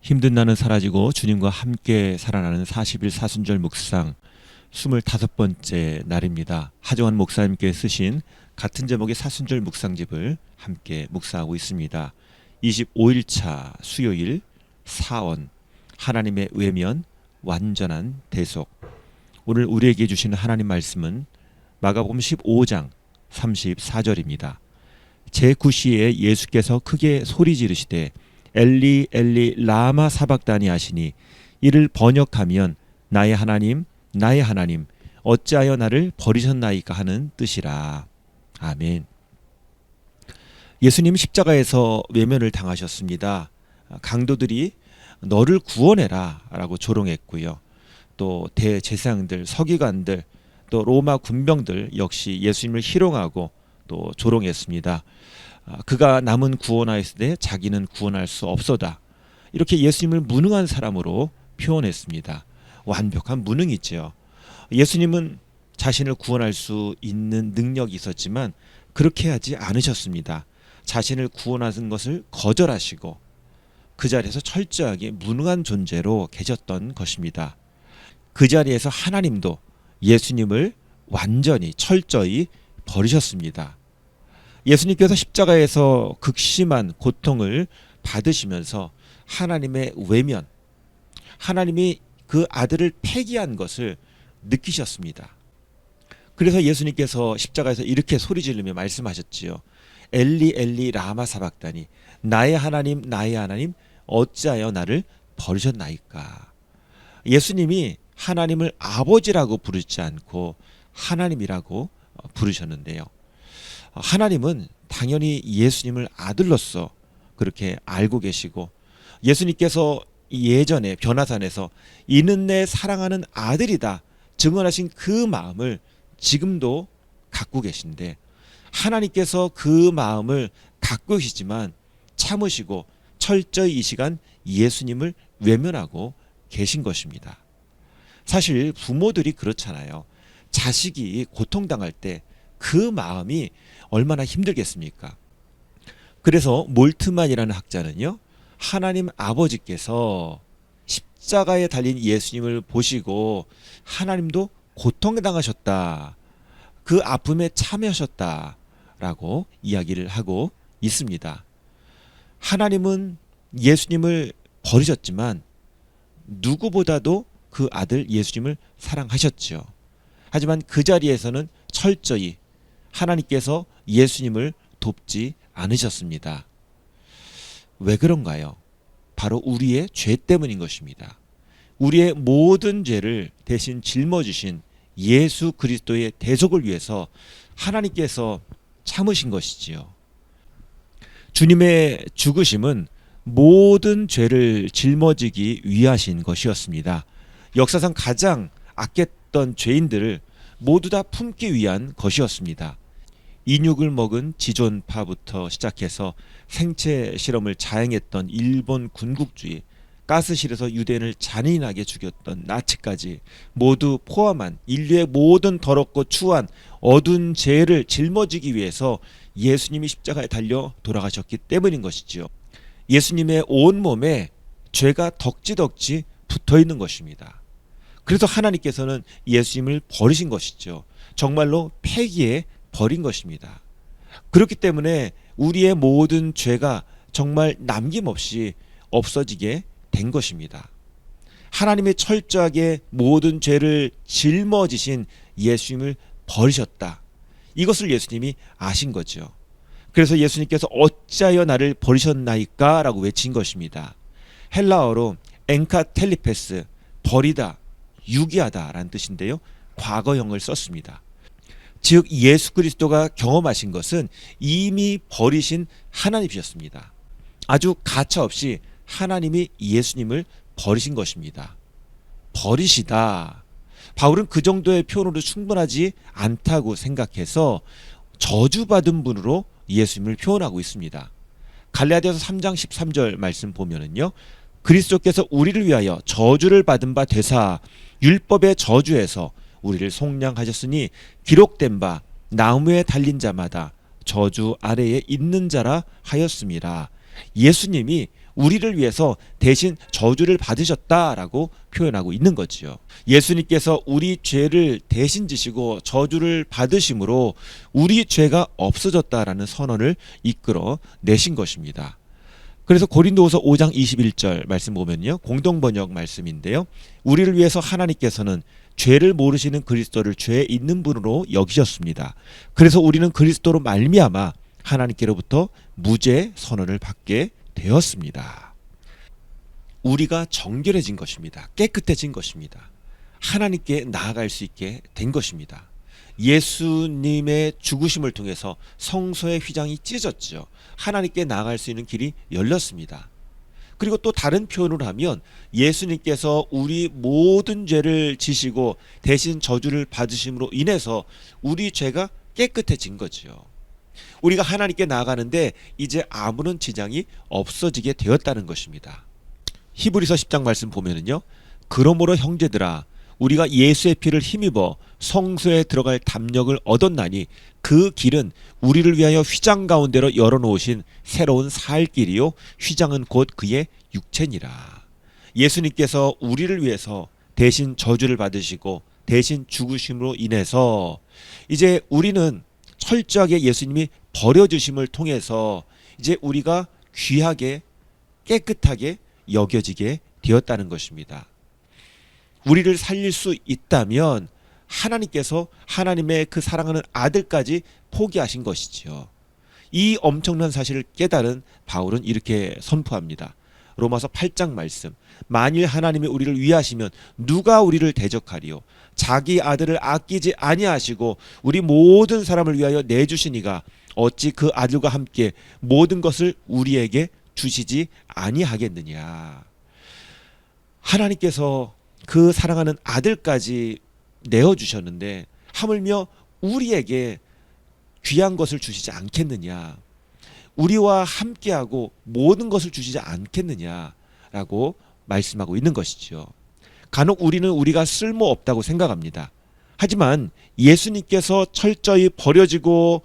힘든 나는 사라지고 주님과 함께 살아나는 40일 사순절 묵상 25번째 날입니다. 하정환 목사님께 쓰신 같은 제목의 사순절 묵상집을 함께 묵상하고 있습니다. 25일차 수요일 사원 하나님의 외면 완전한 대속. 오늘 우리에게 주시는 하나님 말씀은 마가복음 15장 34절입니다. 제9시에 예수께서 크게 소리 지르시되 엘리 엘리 라마 사박다니 하시니 이를 번역하면 나의 하나님 어찌하여 나를 버리셨나이까 하는 뜻이라. 아멘. 예수님 십자가에서 외면을 당하셨습니다. 강도들이 너를 구원해라 라고 조롱했고요. 또 대제사장들, 서기관들, 또 로마 군병들 역시 예수님을 희롱하고 또 조롱했습니다. 그가 남은 구원하였으되 자기는 구원할 수 없소다. 이렇게 예수님을 무능한 사람으로 표현했습니다. 완벽한 무능이죠. 예수님은 자신을 구원할 수 있는 능력이 있었지만 그렇게 하지 않으셨습니다. 자신을 구원하는 것을 거절하시고 그 자리에서 철저하게 무능한 존재로 계셨던 것입니다. 그 자리에서 하나님도 예수님을 완전히 철저히 버리셨습니다. 예수님께서 십자가에서 극심한 고통을 받으시면서 하나님의 외면, 하나님이 그 아들을 폐기한 것을 느끼셨습니다. 그래서 예수님께서 십자가에서 이렇게 소리 지르며 말씀하셨지요. 엘리 엘리 라마 사박다니 나의 하나님 어찌하여 나를 버리셨나이까. 예수님이 하나님을 아버지라고 부르지 않고 하나님이라고 부르셨는데요. 하나님은 당연히 예수님을 아들로서 그렇게 알고 계시고 예수님께서 예전에 변화산에서 이는 내 사랑하는 아들이다 증언하신 그 마음을 지금도 갖고 계신데 하나님께서 그 마음을 갖고 계시지만 참으시고 철저히 이 시간 예수님을 외면하고 계신 것입니다. 사실 부모들이 그렇잖아요. 자식이 고통당할 때 그 마음이 얼마나 힘들겠습니까? 그래서 몰트만이라는 학자는요, 하나님 아버지께서 십자가에 달린 예수님을 보시고 하나님도 고통당하셨다, 그 아픔에 참여하셨다라고 이야기를 하고 있습니다. 하나님은 예수님을 버리셨지만 누구보다도 그 아들 예수님을 사랑하셨죠. 하지만 그 자리에서는 철저히 하나님께서 예수님을 돕지 않으셨습니다. 왜 그런가요? 바로 우리의 죄 때문인 것입니다. 우리의 모든 죄를 대신 짊어지신 예수 그리스도의 대속을 위해서 하나님께서 참으신 것이지요. 주님의 죽으심은 모든 죄를 짊어지기 위하신 것이었습니다. 역사상 가장 악했던 죄인들을 모두 다 품기 위한 것이었습니다. 인육을 먹은 지존파부터 시작해서 생체 실험을 자행했던 일본 군국주의, 가스실에서 유대인을 잔인하게 죽였던 나치까지 모두 포함한 인류의 모든 더럽고 추한 어두운 죄를 짊어지기 위해서 예수님이 십자가에 달려 돌아가셨기 때문인 것이지요. 예수님의 온몸에 죄가 덕지덕지 붙어있는 것입니다. 그래서 하나님께서는 예수님을 버리신 것이죠. 정말로 폐기해 버린 것입니다. 그렇기 때문에 우리의 모든 죄가 정말 남김없이 없어지게 된 것입니다. 하나님이 철저하게 모든 죄를 짊어지신 예수님을 버리셨다. 이것을 예수님이 아신 거죠. 그래서 예수님께서 어찌하여 나를 버리셨나이까 라고 외친 것입니다. 헬라어로 엔카텔리페스, 버리다, 유기하다 라는 뜻인데요, 과거형을 썼습니다. 즉 예수 그리스도가 경험하신 것은 이미 버리신 하나님이셨습니다. 아주 가차없이 하나님이 예수님을 버리신 것입니다. 버리시다. 바울은 그 정도의 표현으로 충분하지 않다고 생각해서 저주받은 분으로 예수님을 표현하고 있습니다. 갈라디아서 3장 13절 말씀 보면은요, 그리스도께서 우리를 위하여 저주를 받은 바 되사 율법의 저주에서 우리를 속량하셨으니 기록된 바 나무에 달린 자마다 저주 아래에 있는 자라 하였습니다. 예수님이 우리를 위해서 대신 저주를 받으셨다라고 표현하고 있는 거지요. 예수님께서 우리 죄를 대신 지시고 저주를 받으심으로 우리 죄가 없어졌다라는 선언을 이끌어 내신 것입니다. 그래서 고린도후서 5장 21절 말씀 보면요, 공동번역 말씀인데요, 우리를 위해서 하나님께서는 죄를 모르시는 그리스도를 죄 있는 분으로 여기셨습니다. 그래서 우리는 그리스도로 말미암아 하나님께로부터 무죄 선언을 받게 되었습니다. 우리가 정결해진 것입니다. 깨끗해진 것입니다. 하나님께 나아갈 수 있게 된 것입니다. 예수님의 죽으심을 통해서 성소의 휘장이 찢어졌죠. 하나님께 나아갈 수 있는 길이 열렸습니다. 그리고 또 다른 표현을 하면 예수님께서 우리 모든 죄를 지시고 대신 저주를 받으심으로 인해서 우리 죄가 깨끗해진 거죠. 우리가 하나님께 나아가는데 이제 아무런 지장이 없어지게 되었다는 것입니다. 히브리서 10장 말씀 보면은요, 그러므로 형제들아 우리가 예수의 피를 힘입어 성소에 들어갈 담력을 얻었나니 그 길은 우리를 위하여 휘장 가운데로 열어놓으신 새로운 살 길이요 휘장은 곧 그의 육체니라. 예수님께서 우리를 위해서 대신 저주를 받으시고 대신 죽으심으로 인해서 이제 우리는 철저하게 예수님이 버려주심을 통해서 이제 우리가 귀하게 깨끗하게 여겨지게 되었다는 것입니다. 우리를 살릴 수 있다면 하나님께서 하나님의 그 사랑하는 아들까지 포기하신 것이지요. 이 엄청난 사실을 깨달은 바울은 이렇게 선포합니다. 로마서 8장 말씀, 만일 하나님이 우리를 위하시면 누가 우리를 대적하리요. 자기 아들을 아끼지 아니하시고 우리 모든 사람을 위하여 내주시니가 어찌 그 아들과 함께 모든 것을 우리에게 주시지 아니하겠느냐. 하나님께서 그 사랑하는 아들까지 내어주셨는데 하물며 우리에게 귀한 것을 주시지 않겠느냐, 우리와 함께하고 모든 것을 주시지 않겠느냐라고 말씀하고 있는 것이죠. 간혹 우리는 우리가 쓸모없다고 생각합니다. 하지만 예수님께서 철저히 버려지고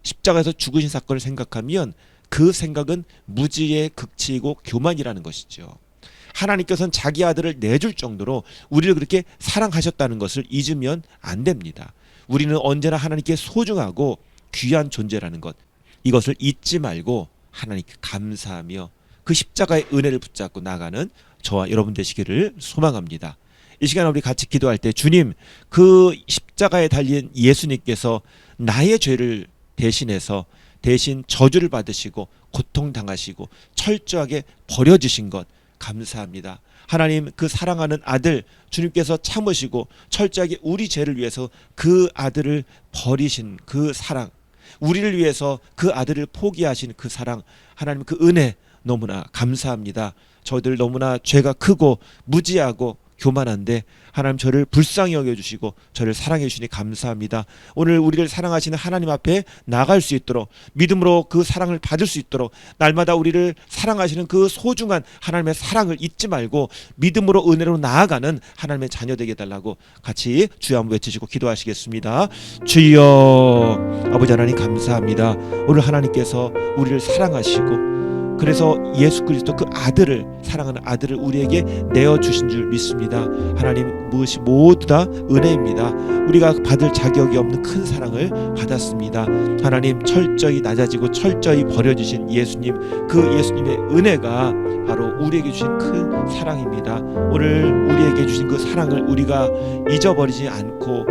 십자가에서 죽으신 사건을 생각하면 그 생각은 무지의 극치이고 교만이라는 것이죠. 하나님께서는 자기 아들을 내줄 정도로 우리를 그렇게 사랑하셨다는 것을 잊으면 안 됩니다. 우리는 언제나 하나님께 소중하고 귀한 존재라는 것, 이것을 잊지 말고 하나님께 감사하며 그 십자가의 은혜를 붙잡고 나가는 저와 여러분 되시기를 소망합니다. 이 시간에 우리 같이 기도할 때, 주님, 그 십자가에 달린 예수님께서 나의 죄를 대신해서 대신 저주를 받으시고 고통당하시고 철저하게 버려주신 것 감사합니다. 하나님, 그 사랑하는 아들 주님께서 참으시고 철저하게 우리 죄를 위해서 그 아들을 버리신 그 사랑, 우리를 위해서 그 아들을 포기하신 그 사랑, 하나님 그 은혜 너무나 감사합니다. 저희들 너무나 죄가 크고 무지하고 교만한데 하나님 저를 불쌍히 여겨주시고 저를 사랑해 주시니 감사합니다. 오늘 우리를 사랑하시는 하나님 앞에 나갈 수 있도록, 믿음으로 그 사랑을 받을 수 있도록, 날마다 우리를 사랑하시는 그 소중한 하나님의 사랑을 잊지 말고 믿음으로 은혜로 나아가는 하나님의 자녀 되게 해달라고 같이 주여 한번 외치시고 기도하시겠습니다. 주여, 아버지 하나님 감사합니다. 오늘 하나님께서 우리를 사랑하시고 그래서 예수 그리스도 그 아들을, 사랑하는 아들을 우리에게 내어주신 줄 믿습니다. 하나님, 무엇이 모두 다 은혜입니다. 우리가 받을 자격이 없는 큰 사랑을 받았습니다. 하나님, 철저히 낮아지고 철저히 버려주신 예수님, 그 예수님의 은혜가 바로 우리에게 주신 큰 사랑입니다. 오늘 우리에게 주신 그 사랑을 우리가 잊어버리지 않고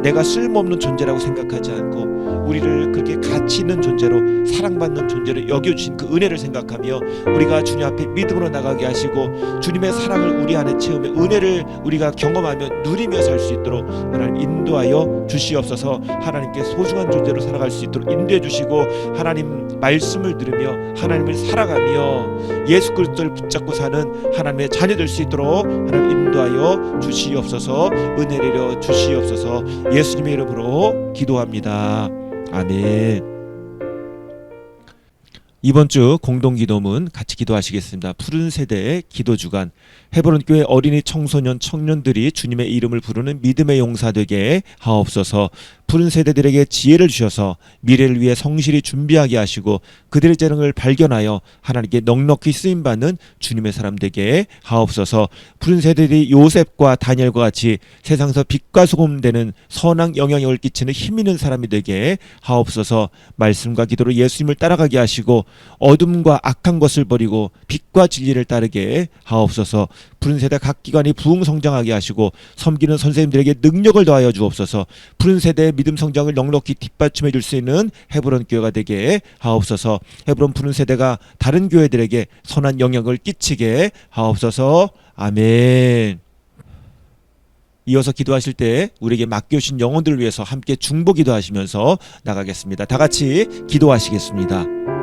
내가 쓸모없는 존재라고 생각하지 않고 우리를 그렇게 가치 있는 존재로, 사랑받는 존재로 여겨주신 그 은혜를 생각하며 우리가 주님 앞에 믿음으로 나가게 하시고 주님의 사랑을 우리 안에 채우며 은혜를 우리가 경험하며 누리며 살 수 있도록 하나님 인도하여 주시옵소서. 하나님께 소중한 존재로 살아갈 수 있도록 인도해 주시고, 하나님 말씀을 들으며 하나님을 살아가며 예수 그리스도를 붙잡고 사는 하나님의 자녀 될 수 있도록 하나님 인도하여 주시옵소서. 은혜 내려 주시옵소서. 예수님의 이름으로 기도합니다. 아멘. 이번 주 공동기도문 같이 기도하시겠습니다. 푸른 세대의 기도주간, 헤브론 교회 어린이 청소년 청년들이 주님의 이름을 부르는 믿음의 용사 되게 하옵소서. 푸른 세대들에게 지혜를 주셔서 미래를 위해 성실히 준비하게 하시고 그들의 재능을 발견하여 하나님께 넉넉히 쓰임받는 주님의 사람 되게 하옵소서. 푸른 세대들이 요셉과 다니엘과 같이 세상에서 빛과 소금 되는 선한 영향력을 끼치는 힘 있는 사람이 되게 하옵소서. 말씀과 기도로 예수님을 따라가게 하시고 어둠과 악한 것을 버리고 빛과 진리를 따르게 하옵소서. 푸른 세대 각 기관이 부흥성장하게 하시고 섬기는 선생님들에게 능력을 더하여 주옵소서. 푸른 세대의 믿음 성장을 넉넉히 뒷받침해 줄 수 있는 헤브론 교회가 되게 하옵소서. 헤브론 푸른 세대가 다른 교회들에게 선한 영향을 끼치게 하옵소서. 아멘. 이어서 기도하실 때 우리에게 맡겨주신 영혼들을 위해서 함께 중보 기도하시면서 나가겠습니다. 다 같이 기도하시겠습니다.